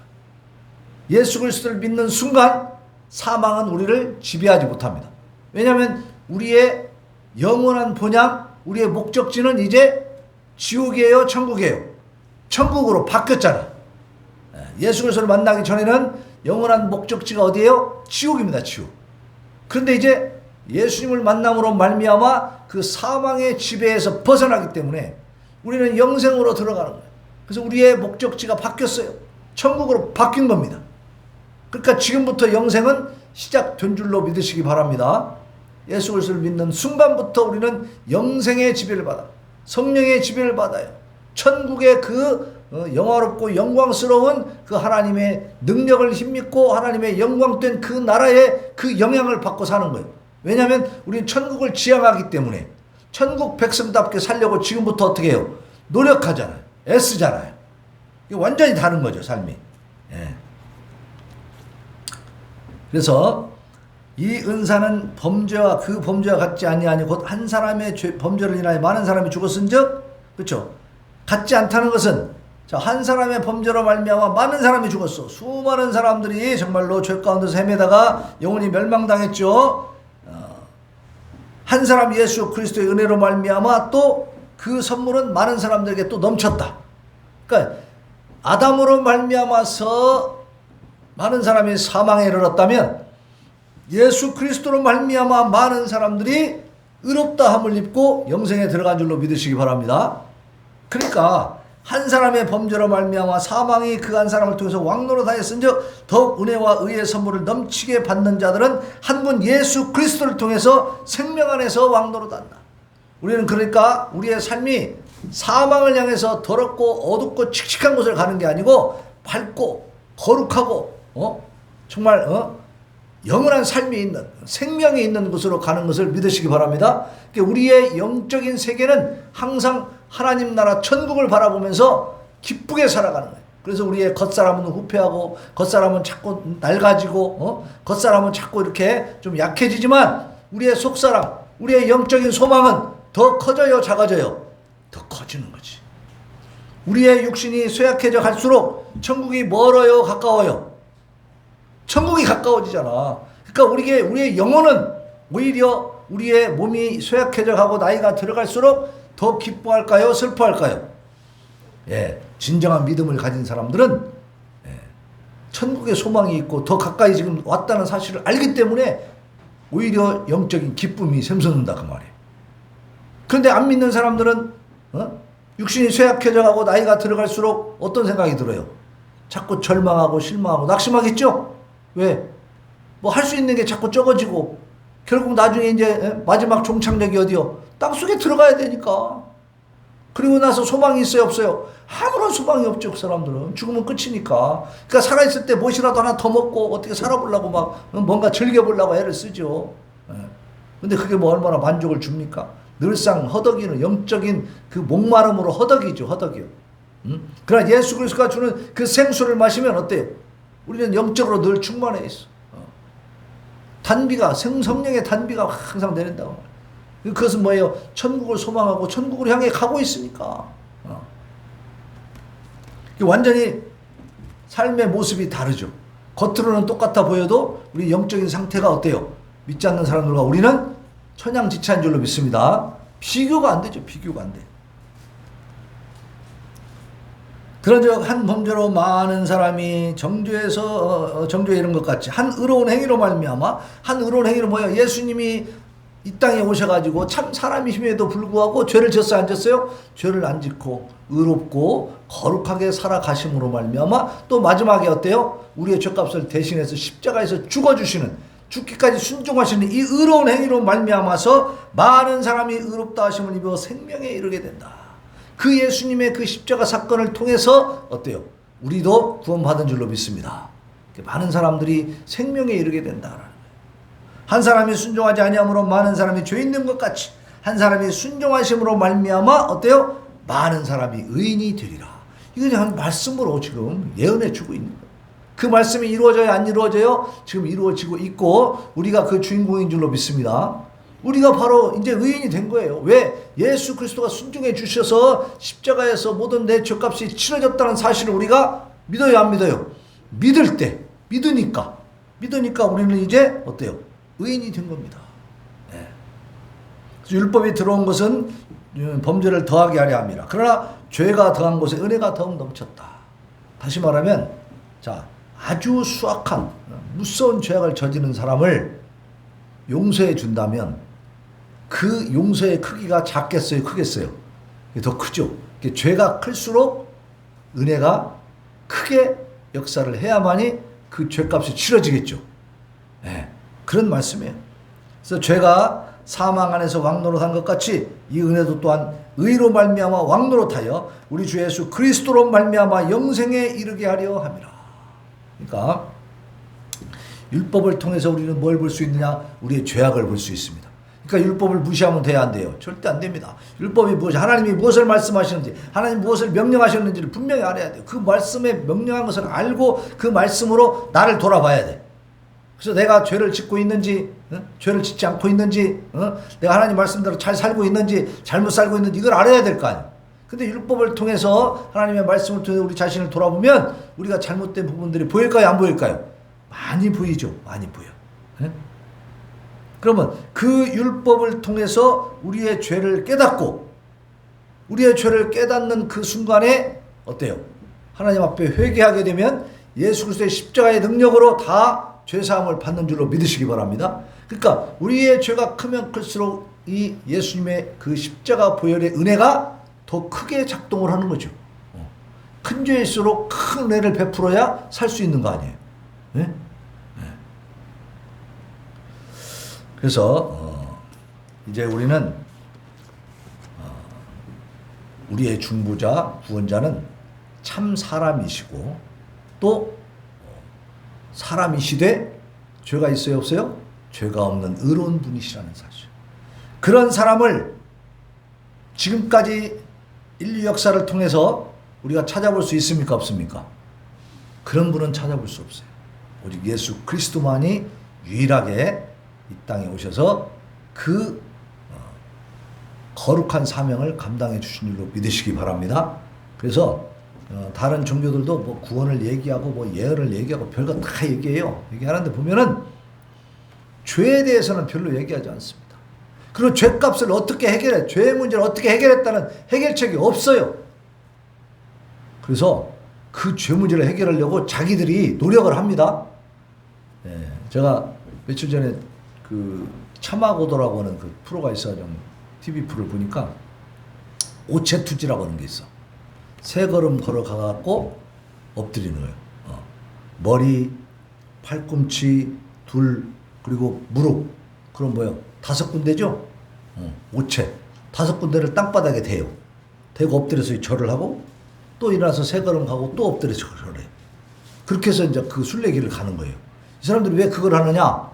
예수 그리스도를 믿는 순간 사망은 우리를 지배하지 못합니다. 왜냐하면 우리의 영원한 본향, 우리의 목적지는 이제 지옥이에요, 천국이에요? 천국으로 바뀌었잖아요. 예수 그리스도를 만나기 전에는 영원한 목적지가 어디예요? 지옥입니다, 지옥. 그런데 이제 예수님을 만남으로 말미암아 그 사망의 지배에서 벗어나기 때문에 우리는 영생으로 들어가는 거예요. 그래서 우리의 목적지가 바뀌었어요. 천국으로 바뀐 겁니다. 그러니까 지금부터 영생은 시작된 줄로 믿으시기 바랍니다. 예수 그리스도를 믿는 순간부터 우리는 영생의 지배를 받아, 성령의 지배를 받아요. 천국의 그 영화롭고 영광스러운 그 하나님의 능력을 힘입고 하나님의 영광된 그 나라의 그 영향을 받고 사는 거예요. 왜냐하면 우리는 천국을 지향하기 때문에 천국 백성답게 살려고 지금부터 어떻게 해요? 노력하잖아요. 애쓰잖아요. 이게 완전히 다른 거죠, 삶이. 예. 그래서 이 은사는 범죄와 그 범죄와 같지 아니하니 곧 한 사람의 범죄를 인하여 많은 사람이 죽었은즉, 그렇죠? 같지 않다는 것은 한 사람의 범죄로 말미암아 많은 사람이 죽었어. 수많은 사람들이 정말로 죄 가운데서 헤매다가 영원히 멸망당했죠. 한 사람 예수 그리스도의 은혜로 말미암아 또 그 선물은 많은 사람들에게 또 넘쳤다. 그러니까 아담으로 말미암아서 많은 사람이 사망에 이르렀다면 예수 그리스도로 말미암아 많은 사람들이 의롭다함을 입고 영생에 들어간 줄로 믿으시기 바랍니다. 그러니까 한 사람의 범죄로 말미암아 사망이 그 한 사람을 통해서 왕노릇하였은즉 더욱 은혜와 의의 선물을 넘치게 받는 자들은 한 분 예수 그리스도를 통해서 생명 안에서 왕노릇한다. 우리는 그러니까 우리의 삶이 사망을 향해서 더럽고 어둡고 칙칙한 곳을 가는 게 아니고 밝고 거룩하고 정말 영원한 삶이 있는 생명이 있는 곳으로 가는 것을 믿으시기 바랍니다. 우리의 영적인 세계는 항상 하나님 나라 천국을 바라보면서 기쁘게 살아가는 거예요. 그래서 우리의 겉사람은 후패하고 겉사람은 자꾸 낡아지고 겉사람은 자꾸 이렇게 좀 약해지지만 우리의 속사람, 우리의 영적인 소망은 더 커져요, 작아져요? 더 커지는 거지. 우리의 육신이 쇠약해져 갈수록 천국이 멀어요, 가까워요? 천국이 가까워지잖아. 그러니까 우리의 영혼은 오히려 우리의 몸이 쇠약해져 가고 나이가 들어갈수록 더 기뻐할까요? 슬퍼할까요? 예, 진정한 믿음을 가진 사람들은 천국의 소망이 있고 더 가까이 지금 왔다는 사실을 알기 때문에 오히려 영적인 기쁨이 샘솟는다 그 말이에요. 그런데 안 믿는 사람들은 육신이 쇠약해져 가고 나이가 들어갈수록 어떤 생각이 들어요? 자꾸 절망하고 실망하고 낙심하겠죠? 왜? 뭐 할 수 있는 게 자꾸 적어지고 결국 나중에 이제 마지막 종착역이 어디요? 땅속에 들어가야 되니까. 그리고 나서 소망이 있어요, 없어요? 아무런 소망이 없죠, 그 사람들은. 죽으면 끝이니까. 그러니까 살아있을 때 무엇이라도 하나 더 먹고 어떻게 살아보려고 막 뭔가 즐겨보려고 애를 쓰죠. 근데 그게 뭐 얼마나 만족을 줍니까? 늘상 허덕이는 영적인 그 목마름으로 허덕이죠, 허덕이요. 그러나 예수 그리스도가 주는 그 생수를 마시면 어때요? 우리는 영적으로 늘 충만해 있어. 단비가, 성령의 단비가 항상 내린다고. 그것은 뭐예요? 천국을 소망하고 천국을 향해 가고 있으니까. 완전히 삶의 모습이 다르죠. 겉으로는 똑같아 보여도 우리 영적인 상태가 어때요? 믿지 않는 사람들과 우리는 천양지차인 줄로 믿습니다. 비교가 안 되죠. 비교가 안 돼. 그런즉 한 범죄로 많은 사람이 정죄에 이른 것 같이 한 의로운 행위로 말미암아, 한 의로운 행위로 뭐예요? 예수님이 이 땅에 오셔가지고 참 사람이심에도 불구하고 죄를 졌어요, 안 졌어요? 죄를 안 짓고 의롭고 거룩하게 살아가심으로 말미암아 또 마지막에 어때요? 우리의 죄값을 대신해서 십자가에서 죽어주시는, 죽기까지 순종하시는 이 의로운 행위로 말미암아서 많은 사람이 의롭다 하심을 입어 생명에 이르게 된다. 그 예수님의 그 십자가 사건을 통해서 어때요? 우리도 구원받은 줄로 믿습니다. 많은 사람들이 생명에 이르게 된다라는 거예요. 한 사람이 순종하지 아니함으로 많은 사람이 죄 있는 것 같이 한 사람이 순종하심으로 말미암아 어때요? 많은 사람이 의인이 되리라. 이거 그냥 말씀으로 지금 예언해 주고 있는 거예요. 그 말씀이 이루어져요, 안 이루어져요? 지금 이루어지고 있고 우리가 그 주인공인 줄로 믿습니다. 우리가 바로 이제 의인이 된 거예요. 왜? 예수 그리스도가 순종해 주셔서 십자가에서 모든 내 죄값이 치러졌다는 사실을 우리가 믿어요, 안 믿어요? 믿을 때, 믿으니까 우리는 이제 어때요? 의인이 된 겁니다. 네. 그래서 율법이 들어온 것은 범죄를 더하게 하려 함이라. 그러나 죄가 더한 곳에 은혜가 더욱 넘쳤다. 다시 말하면 자, 아주 수악한 무서운 죄악을 저지른 사람을 용서해 준다면 그 용서의 크기가 작겠어요, 크겠어요? 더 크죠. 죄가 클수록 은혜가 크게 역사를 해야만이 그 죄값이 치러지겠죠. 네, 그런 말씀이에요. 그래서 죄가 사망 안에서 왕노릇한 것 같이 이 은혜도 또한 의로 말미암아 왕노릇하여 우리 주 예수 그리스도로 말미암아 영생에 이르게 하려 함이라. 그러니까 율법을 통해서 우리는 뭘 볼 수 있느냐? 우리의 죄악을 볼 수 있습니다. 그러니까 율법을 무시하면 돼야 안 돼요? 절대 안 됩니다. 율법이 무엇이, 하나님이 무엇을 말씀하시는지, 하나님 무엇을 명령하셨는지를 분명히 알아야 돼요. 그 말씀에 명령한 것을 알고 그 말씀으로 나를 돌아봐야 돼. 그래서 내가 죄를 짓고 있는지, 죄를 짓지 않고 있는지, 내가 하나님 말씀대로 잘 살고 있는지, 잘못 살고 있는지 이걸 알아야 될 거 아니에요. 근데 율법을 통해서 하나님의 말씀을 통해서 우리 자신을 돌아보면 우리가 잘못된 부분들이 보일까요, 안 보일까요? 많이 보이죠. 많이 보여. 그러면 그 율법을 통해서 우리의 죄를 깨닫고 우리의 죄를 깨닫는 그 순간에 어때요? 하나님 앞에 회개하게 되면 예수 그리스도의 십자가의 능력으로 다 죄사함을 받는 줄로 믿으시기 바랍니다. 그러니까 우리의 죄가 크면 클수록 이 예수님의 그 십자가 보혈의 은혜가 더 크게 작동을 하는 거죠. 큰 죄일수록 큰 은혜를 베풀어야 살 수 있는 거 아니에요. 네? 그래서 이제 우리는 우리의 중보자, 구원자는 참 사람이시고 또 사람이시되 죄가 있어요, 없어요? 죄가 없는 의로운 분이시라는 사실. 그런 사람을 지금까지 인류 역사를 통해서 우리가 찾아볼 수 있습니까, 없습니까? 그런 분은 찾아볼 수 없어요. 오직 예수 그리스도만이 유일하게 이 땅에 오셔서 그 거룩한 사명을 감당해 주신 줄로 믿으시기 바랍니다. 그래서 다른 종교들도 뭐 구원을 얘기하고 뭐 예언을 얘기하고 별거 다 얘기해요. 얘기하는데 보면은 죄에 대해서는 별로 얘기하지 않습니다. 그리고 죄값을 어떻게 해결해, 죄의 문제를 어떻게 해결했다는 해결책이 없어요. 그래서 그 죄 문제를 해결하려고 자기들이 노력을 합니다. 네, 제가 며칠 전에 그 참하고도라고 하는 그 프로가 있어가지고 TV 프로를 보니까 오체투지라고 하는 게 있어. 세 걸음 걸어가갖고 엎드리는 거예요. 머리, 팔꿈치, 둘, 그리고 무릎, 그럼 뭐요? 5군데죠? 오체 5군데를 땅바닥에 대요. 대고 엎드려서 절을 하고 또 일어나서 3걸음 가고 또 엎드려서 절을 해요. 그렇게 해서 이제 그 순례길을 가는 거예요. 이 사람들이 왜 그걸 하느냐?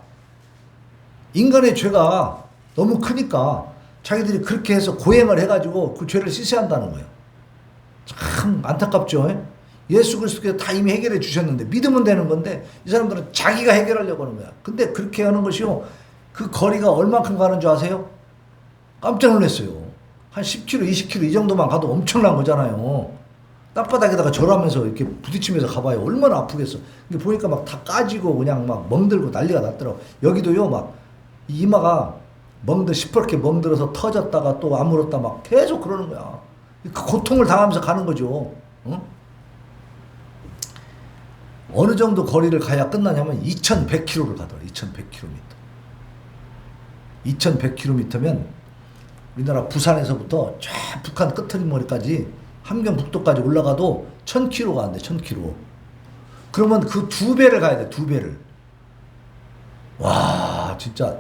인간의 죄가 너무 크니까 자기들이 그렇게 해서 고행을 해가지고 그 죄를 씻어야 한다는 거예요. 참 안타깝죠. 예수 그리스도께서 다 이미 해결해 주셨는데 믿으면 되는 건데 이 사람들은 자기가 해결하려고 하는 거야. 근데 그렇게 하는 것이요, 그 거리가 얼만큼 가는 줄 아세요? 깜짝 놀랐어요. 한 10km, 20km 이 정도만 가도 엄청난 거잖아요. 땅바닥에다가 절하면서 이렇게 부딪히면서 가봐요. 얼마나 아프겠어. 근데 보니까 막 다 까지고 그냥 막 멍들고 난리가 났더라고. 여기도요, 막 이마가 시퍼렇게 멍들어서 터졌다가 또 아물었다 막 계속 그러는 거야. 그 고통을 당하면서 가는 거죠. 응? 어느 정도 거리를 가야 끝나냐면 2100km를 가더라. 2100km. 2100km면 우리나라 부산에서부터 쫙 북한 끝머리까지 함경북도까지 올라가도 1000km가 안 돼. 1000km. 그러면 그 2배를 가야 돼. 2배를. 와, 진짜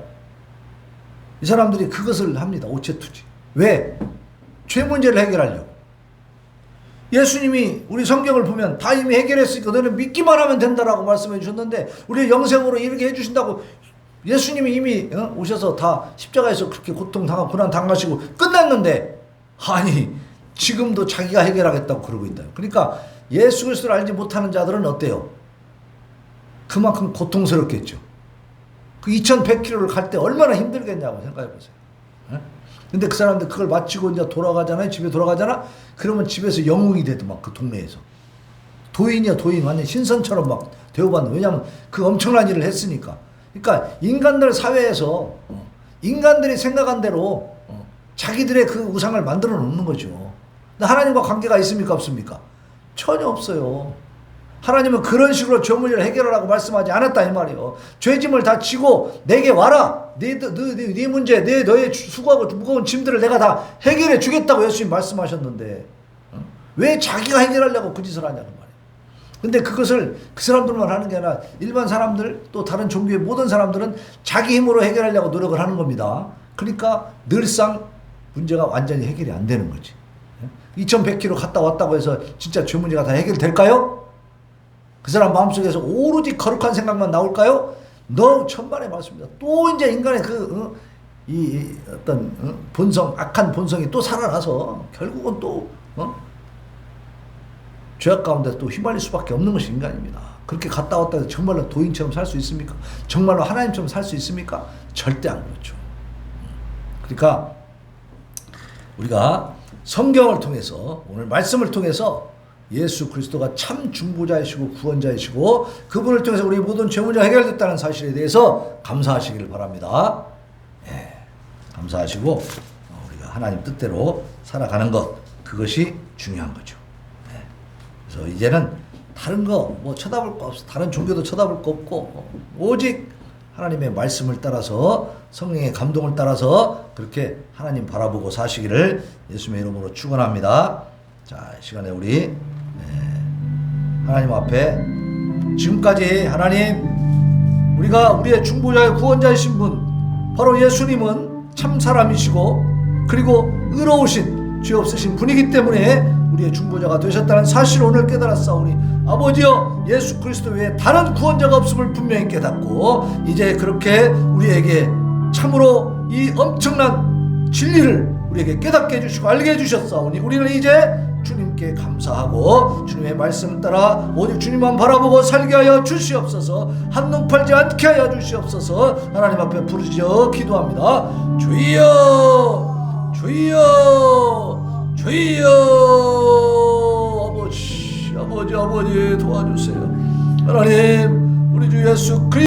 이 사람들이 그것을 합니다. 오체투지. 왜? 죄 문제를 해결하려고. 예수님이 우리 성경을 보면 다 이미 해결했으니까 너는 믿기만 하면 된다라고 말씀해 주셨는데 우리 영생으로 이렇게 해주신다고 예수님이 이미 오셔서 다 십자가에서 그렇게 고통당하고 고난 당하시고 끝났는데, 아니 지금도 자기가 해결하겠다고 그러고 있다. 그러니까 예수 그리스도를 알지 못하는 자들은 어때요? 그만큼 고통스럽겠죠. 그 2100km를 갈 때 얼마나 힘들겠냐고 생각해 보세요. 근데 그 사람들 그걸 마치고 이제 돌아가잖아요. 집에 돌아가잖아. 그러면 집에서 영웅이 되더만, 그 동네에서. 도인이야, 도인. 완전 신선처럼 막 대우받는. 왜냐하면 그 엄청난 일을 했으니까. 그러니까 인간들 사회에서 인간들이 생각한 대로 자기들의 그 우상을 만들어 놓는 거죠. 근데 하나님과 관계가 있습니까, 없습니까? 전혀 없어요. 하나님은 그런 식으로 죄 문제를 해결하라고 말씀하지 않았다 이 말이에요. 죄짐을 다 지고 내게 와라. 네 문제, 너의 수고하고 무거운 짐들을 내가 다 해결해 주겠다고 예수님 말씀하셨는데 왜 자기가 해결하려고 그 짓을 하냐는 말이에요. 근데 그것을 그 사람들만 하는 게 아니라 일반 사람들, 또 다른 종교의 모든 사람들은 자기 힘으로 해결하려고 노력을 하는 겁니다. 그러니까 늘상 문제가 완전히 해결이 안 되는 거지. 2100km 갔다 왔다고 해서 진짜 죄 문제가 다 해결될까요? 그 사람 마음속에서 오로지 거룩한 생각만 나올까요? 너 천만의 말씀입니다. 또 이제 인간의 이 어떤 본성, 악한 본성이 또 살아나서 결국은 또 죄악 가운데 또 휘말릴 수밖에 없는 것이 인간입니다. 그렇게 갔다 왔다 해서 정말로 도인처럼 살 수 있습니까? 정말로 하나님처럼 살 수 있습니까? 절대 안 그렇죠. 그러니까 우리가 성경을 통해서, 오늘 말씀을 통해서 예수 그리스도가 참 중보자이시고 구원자이시고 그분을 통해서 우리 모든 죄 문제가 해결됐다는 사실에 대해서 감사하시기를 바랍니다. 감사하시고 우리가 하나님 뜻대로 살아가는 것, 그것이 중요한 거죠. 그래서 이제는 다른 거 뭐 쳐다볼 거 없어. 다른 종교도 쳐다볼 거 없고 오직 하나님의 말씀을 따라서, 성령의 감동을 따라서 그렇게 하나님 바라보고 사시기를 예수님의 이름으로 축원합니다. 자, 이 시간에 우리 하나님 앞에 지금까지 하나님, 우리가 우리의 중보자의 구원자이신 분 바로 예수님은 참 사람이시고 그리고 의로우신 죄 없으신 분이기 때문에 우리의 중보자가 되셨다는 사실을 오늘 깨달았사오니 아버지여, 예수 그리스도 외에 다른 구원자가 없음을 분명히 깨닫고 이제 그렇게 우리에게 참으로 이 엄청난 진리를 우리에게 깨닫게 해주시고 알게 해주셨사오니 우리는 이제 주님께 감사하고 주님의 말씀을 따라 오직 주님만 바라보고 살게 하여 주시옵소서. 한눈 팔지 않게 하여 주시옵소서. 하나님 앞에 부르짖어 기도합니다. 주여, 주여, 주여. 아버지 도와주세요. 하나님, 우리 주 예수 그리스도